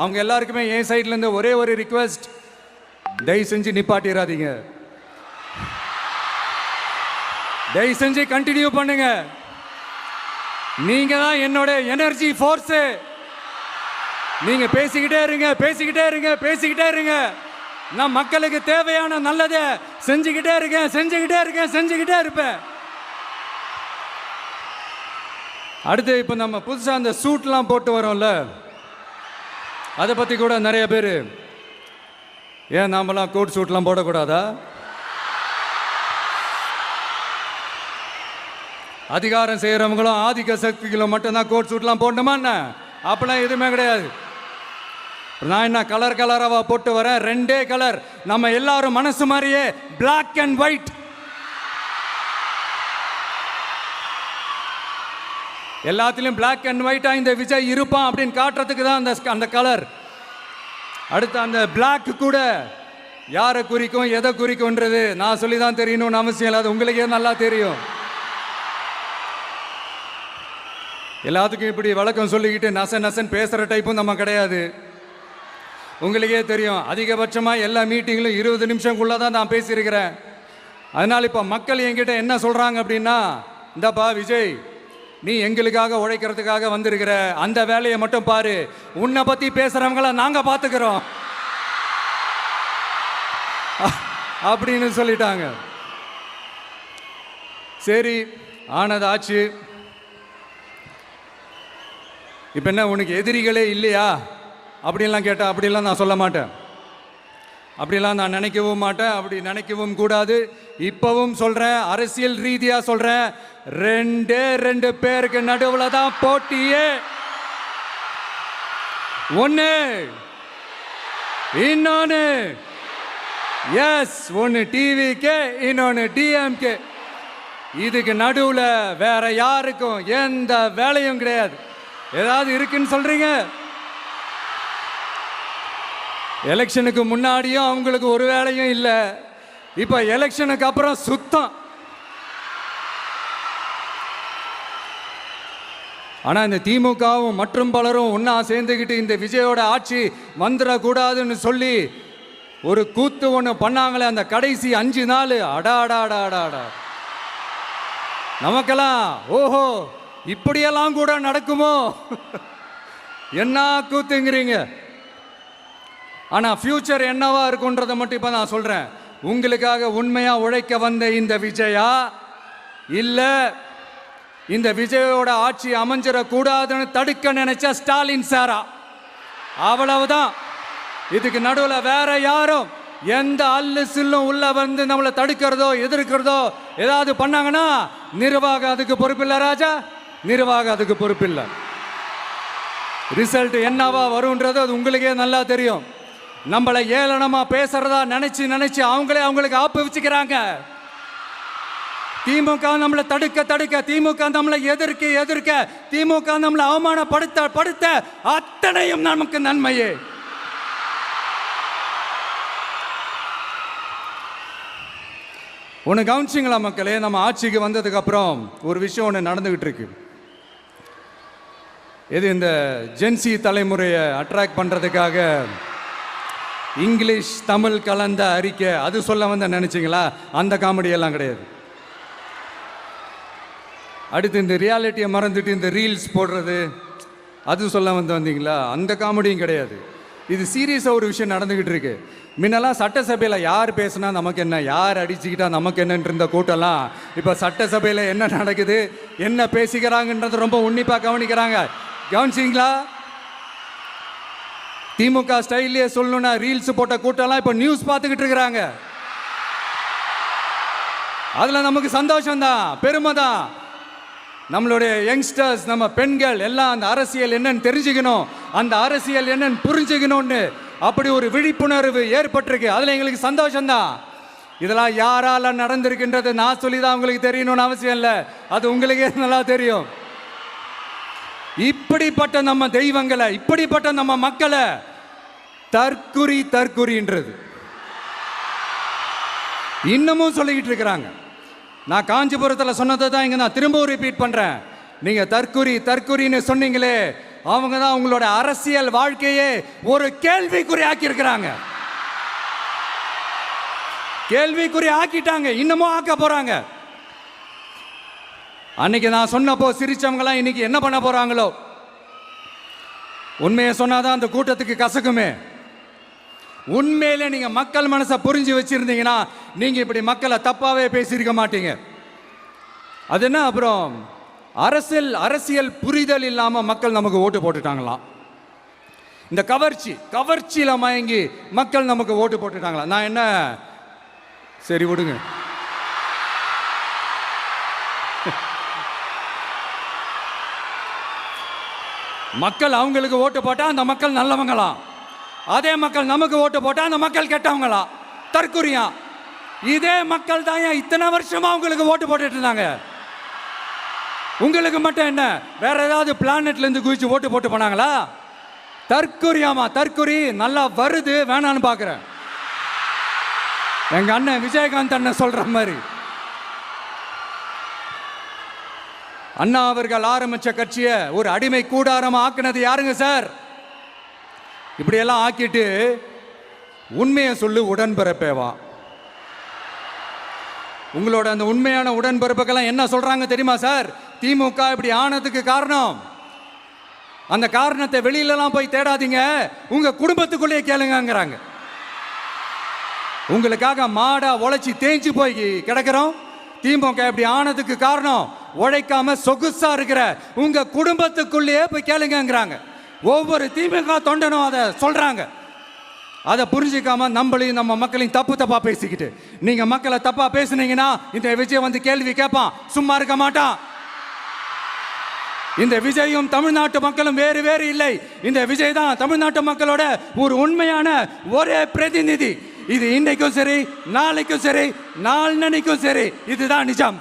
அவங்க எல்லாருக்குமே என் சைட்ல இருந்து ஒரே ஒரு ரிக்வெஸ்ட், தயவு செஞ்சு நிப்பாட்டிடாதீங்க, தயவு செஞ்சு கண்டினியூ பண்ணுங்க. நீங்க தான் என்னோட எனர்ஜி ஃபோர்ஸ். நீங்க பேசிக்கிட்டே இருங்க, பேசிக்கிட்டே இருங்க, பேசிக்கிட்டே இருங்க. நான் மக்களுக்கு தேவையான நல்லதை செஞ்சுக்கிட்டே இருக்கேன், செஞ்சுக்கிட்டே இருக்கேன், செஞ்சுக்கிட்டே இருப்பேன். அடுத்து இப்போ நம்ம புதுசாக அந்த சூட்லாம் போட்டு வரோம்ல, அதை பற்றி கூட நிறைய பேர், ஏன் நாமெல்லாம் கோட் சூட்லாம் போடக்கூடாதா? அதிகாரம் செய்கிறவங்களும் ஆதிக்க சக்திகளும் மட்டும்தான் கோட் சூட்லாம் போடணுமா என்ன? அப்பெல்லாம் எதுவுமே கிடையாது. நான் என்ன கலர் கலராக போட்டு வரேன், ரெண்டே கலர், நம்ம எல்லாரும் மனசு மாதிரியே பிளாக் அண்ட் ஒயிட். எல்லாத்திலும் பிளாக் அண்ட் ஒயிட்டா இந்த விஜய் இருப்பான் அப்படின்னு காட்டுறதுக்கு தான் அந்த கலர். அடுத்து அந்த பிளாக் கூட யாரை குறிக்கும் எதை குறிக்கும்ன்றது நான் சொல்லி தான் தெரியணும்னு அவசியம் இல்லை, அது உங்களுக்கே நல்லா தெரியும். எல்லாத்துக்கும் இப்படி வழக்கம் சொல்லிக்கிட்டு நச நசன் பேசுகிற டைப்பும் நம்ம கிடையாது. உங்களுக்கே தெரியும், அதிகபட்சமாக எல்லா மீட்டிங்கிலும் 20 நிமிஷம்குள்ளே தான் நான் பேசியிருக்கிறேன். அதனால் இப்போ மக்கள் என்கிட்ட என்ன சொல்கிறாங்க அப்படின்னா, இந்தப்பா விஜய், நீ எங்களுக்காக உழைக்கிறதுக்காக வந்திருக்கிற, அந்த வேலையை மட்டும் பாரு, உன்னை பற்றி பேசுகிறவங்கள நாங்கள் பார்த்துக்கிறோம் அப்படின்னு சொல்லிட்டாங்க. சரி, ஆனது ஆச்சு. இப்போ என்ன, உனக்கு எதிரிகளே இல்லையா அப்படின்லாம் கேட்டேன். அப்படிலாம் நான் சொல்ல மாட்டேன், அப்படிலாம் நான் நினைக்கவும் மாட்டேன், அப்படி நினைக்கவும் கூடாது. இப்பவும் சொல்கிறேன், அரசியல் ரீதியாக சொல்கிறேன், ரெண்டு பேருக்கு நடுவில் தான் போட்டியே. ஒன்று இன்னொன்று, எஸ், ஒன்று டிவிக்கே, இன்னொன்று டிஎம்கே. இதுக்கு நடுவில் வேற யாருக்கும் எந்த வேலையும் கிடையாது. ஏதாவது இருக்குன்னு சொல்றீங்க? எலெக்ஷனுக்கு முன்னாடியும் அவங்களுக்கு ஒரு வேலையும் இல்லை, இப்ப எலெக்ஷனுக்கு அப்புறம் சுத்தம். ஆனா இந்த திமுகவும் மற்றும் பலரும் ஒன்னா சேர்ந்துக்கிட்டு இந்த விஜயோட ஆட்சி வந்துடக்கூடாதுன்னு சொல்லி ஒரு கூத்து ஒன்று பண்ணாங்களே, அந்த கடைசி 5 நாள், அடாடாடாடாடா, நமக்கெல்லாம் ஓஹோ இப்படியெல்லாம் கூட நடக்குமோ என்ன கூத்துங்கிறீங்க. ஆனா ஃபியூச்சர் என்னவா இருக்குன்றதை மட்டும் இப்ப நான் சொல்றேன். உங்களுக்காக உண்மையா உழைக்க வந்த இந்த விஜயா, இல்ல இந்த விஜயோட ஆட்சி அமைஞ்சிடக்கூடாதுன்னு தடுக்க நினைச்ச ஸ்டாலின் சாரா, அவ்வளவுதான். இதுக்கு நடுவில் வேற யாரும் எந்த அல்லு சில்லும் உள்ள வந்து நம்மளை தடுக்கிறதோ எதிர்க்கிறதோ ஏதாவது பண்ணாங்கன்னா நிர்வாகம் அதுக்கு பொறுப்பில்லை ராஜா, நிர்வாகம் அதுக்கு பொறுப்பில்லை. ரிசல்ட் என்னவா வரும்ன்றது அது உங்களுக்கே நல்லா தெரியும். நம்மளை ஏளனமா பேசுறதா நினைச்சு அவங்களுக்கு ஆப்பு வச்சுக்கிறாங்க. திமுக நம்மளை தடுக்க, திமுக நம்மளை எதிர்க்க, திமுக நம்மளை அவமானப்படுத்த அத்தனையும் நமக்கு நன்மையே. ஒன்று கவனிச்சிங்களா மக்களே, நம்ம ஆட்சிக்கு வந்ததுக்கு அப்புறம் ஒரு விஷயம் ஒன்று நடந்துகிட்டு இருக்கு. இது இந்த ஜென்சி தலைமுறையை அட்ராக்ட் பண்ணுறதுக்காக இங்கிலீஷ் தமிழ் கலந்த அறிக்கை, அது சொல்ல வந்த நினைச்சிங்களா? அந்த காமெடியெல்லாம் கிடையாது. அடுத்து இந்த ரியாலிட்டியை மறந்துட்டு இந்த ரீல்ஸ் போடுறது, அது சொல்ல வந்தீங்களா? அந்த காமெடியும் கிடையாது. இது சீரியஸாக ஒரு விஷயம் நடந்துக்கிட்டு இருக்கு. முன்னெல்லாம் சட்டசபையில் யார் பேசுனா நமக்கு என்ன, யார் அடிச்சுக்கிட்டா நமக்கு என்னன்னு இருந்த கூட்டம்லாம் இப்போ சட்டசபையில் என்ன நடக்குது, என்ன பேசிக்கிறாங்கன்றது ரொம்ப உன்னிப்பாக கவனிக்கிறாங்க. கவனிச்சிங்களா? திமுக ஸ்டைல்லையே சொல்லணும்னா ரீல்ஸ் போட்ட கூட்டம்லாம் இப்போ நியூஸ் பார்த்துக்கிட்டு இருக்கிறாங்க. அதில் நமக்கு சந்தோஷம்தான், பெருமை தான். நம்மளுடைய யங்ஸ்டர்ஸ், நம்ம பெண்கள் எல்லாம் அந்த அரசியல் என்னன்னு தெரிஞ்சுக்கணும், அந்த அரசியல் என்னன்னு புரிஞ்சுக்கணும்னு அப்படி ஒரு விழிப்புணர்வு ஏற்பட்டிருக்கு. அதில் எங்களுக்கு சந்தோஷம்தான். இதெல்லாம் யாரால நடந்திருக்கின்றது நான் சொல்லி தான் உங்களுக்கு தெரியணும்னு அவசியம் இல்லை, அது உங்களுக்கே நல்லா தெரியும். இப்படிப்பட்ட நம்ம தெய்வங்களை, இப்படிப்பட்ட நம்ம மக்களை தற்குறின்றது இன்னமும் சொல்லிக்கிட்டு இருக்கிறாங்க. நான் காஞ்சிபுரத்தில் சொன்னதை தான் இங்கே நான் திரும்பவும் ரிப்பீட் பண்ணுறேன். நீங்கள் தற்குறின்னு சொன்னீங்களே, அவங்க தான் உங்களோட அரசியல் வாழ்க்கையே ஒரு கேள்விக்குறி ஆக்கி இருக்கிறாங்க. கேள்விக்குறி ஆக்கிட்டாங்க, இன்னமும் ஆக்க போறாங்க. அன்னைக்கு நான் சொன்னப்போ சிரிச்சவங்களாம் இன்னைக்கு என்ன பண்ண போறாங்களோ. உண்மையை சொன்னாதான் அந்த கூட்டத்துக்கு கசக்குமே. உண்மையிலே நீங்க மக்கள் மனசை புரிஞ்சு வச்சிருந்தீங்கன்னா நீங்க இப்படி மக்களை தப்பாவே பேசியிருக்க மாட்டீங்க. அது என்ன, அப்புறம் அரசியல் புரிதல் இல்லாம மக்கள் நமக்கு ஓட்டு போட்டுட்டாங்களாம். இந்த கவர்ச்சியில மயங்கி மக்கள் நமக்கு ஓட்டு போட்டுட்டாங்களா. நான் என்ன, சரி விடுங்க. மக்கள் அவங்களுக்கு ஓட்டு போட்டா அந்த மக்கள் நல்லவங்களாம், அதே மக்கள் நமக்கு ஓட்டு போட்டா அந்த மக்கள் கெட்டவங்களா. தற்குறியா. இதே மக்கள் தான் இத்தனை வருஷமா உங்களுக்கு ஓட்டு போட்டுட்டு இருந்தாங்க. உங்களுக்கு மட்டும் என்ன, வேற ஏதாவது பிளானட்ல இருந்து குதிச்சு ஓட்டு போட்டு போனாங்களா? தற்குறியாமா, தற்குறி நல்லா வருது, வேணான்னு பாக்குறேன். எங்க அண்ணன் விஜயகாந்த் அண்ணன் சொல்ற மாதிரி, அண்ணா அவர்கள் ஆரம்பிச்ச கட்சியை ஒரு அடிமை கூடாரமா ஆக்குனது யாருங்க சார்? இப்படியெல்லாம் ஆக்கிட்டு உண்மையை சொல்லு உடன்பிறப்பேவா. உங்களோட அந்த உண்மையான உடன்பிறப்புக்கெல்லாம் என்ன சொல்றாங்க தெரியுமா சார்? திமுக இப்படி ஆனதுக்கு காரணம், அந்த காரணத்தை வெளியிலலாம் போய் தேடாதீங்க, உங்க குடும்பத்துக்குள்ளேயே கேளுங்கிறாங்க. உங்களுக்காக மாடா உழைச்சி தேஞ்சு போய் கிடக்கிறோம். திமுக இப்படி ஆனதுக்கு காரணம் உழைக்காம சொகுசா இருக்கிற உங்க குடும்பத்துக்குள்ளேயே போய் கேளுங்கிறாங்க. ஒவ்வொரு திமுக தொண்டனும் அதை சொல்றாங்க. அதை புரிஞ்சிக்காம நம்மளையும் நம்ம மக்களையும் தப்பா பேசிக்கிட்டு, நீங்க மக்களை தப்பா பேசுனீங்கன்னா இந்த விஜய் வந்து கேள்வி கேட்பான், சும்மா இருக்க மாட்டான். இந்த விஜயும் தமிழ்நாட்டு மக்களும் வேறு வேறு இல்லை. இந்த விஜய் தான் தமிழ்நாட்டு மக்களோட ஒரு உண்மையான ஒரே பிரதிநிதி. இது இன்னைக்கும் சரி, நாளைக்கும் சரி, நாளன்னைக்கும் சரி, இதுதான் நிஜம்.